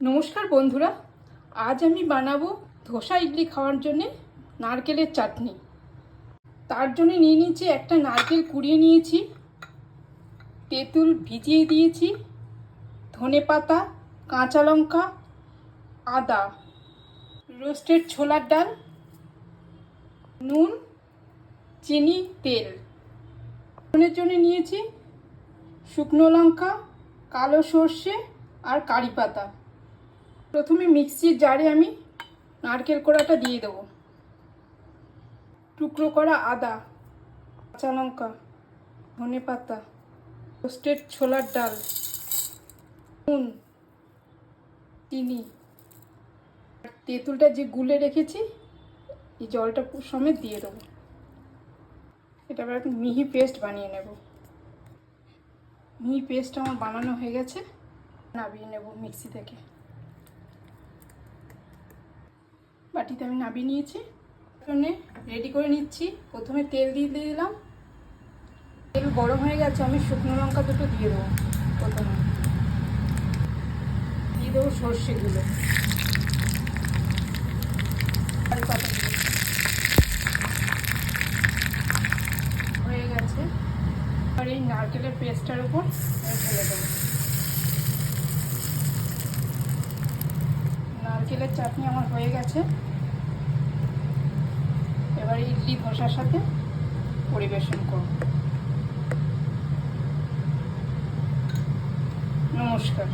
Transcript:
নমস্কার বন্ধুরা, আজ আমি বানাবো ধোসা ইডলি খাওয়ার জন্য নারকেলের চাটনি। তার জন্য নিয়ে নিয়েছি একটা নারকেল কুড়িয়ে নিয়েছি, তেঁতুল ভিজিয়ে দিয়েছি, ধনেপাতা, কাঁচা লঙ্কা, আদা, রোস্টেড ছোলার ডাল, নুন, চিনি, তেল। ফোড়নের জন্য নিয়েছি শুকনো লঙ্কা, কালো সর্ষে আর কারি পাতা। প্রথমে মিক্সির জারে আমি নারকেল কোড়াটা দিয়ে দেবো, টুকরো করা আদা, কাঁচা লঙ্কা, ধনেপাতা, রোস্টেড ছোলার ডাল, নুন, চিনি আর তেঁতুলটা যে গুলে রেখেছি এই জলটা সমেত দিয়ে দেবো। এটা আবার একটু মিহি পেস্ট বানিয়ে নেব। মিহি পেস্ট আমার বানানো হয়ে গেছে, নামিয়ে নেব মিক্সি থেকে। বাটিতে আমি নামিয়ে নিয়েছি, রেডি করে নিচ্ছি। প্রথমে তেল দিয়ে দিলাম, তেল গরম হয়ে গেছে, আমি শুকনো লঙ্কা দুটো দিয়ে দেবো। প্রথমে দিয়ে দেবো সর্ষেগুলো, কারি পাতাগুলো হয়ে গেছে। আর এই নারকেলের পেস্টটার উপর ঢেলে দেবো। নারকেলের চাটনি আমার হয়ে গেছে। এবার ইডলি ধোসার সাথে পরিবেশন করব। নমস্কার।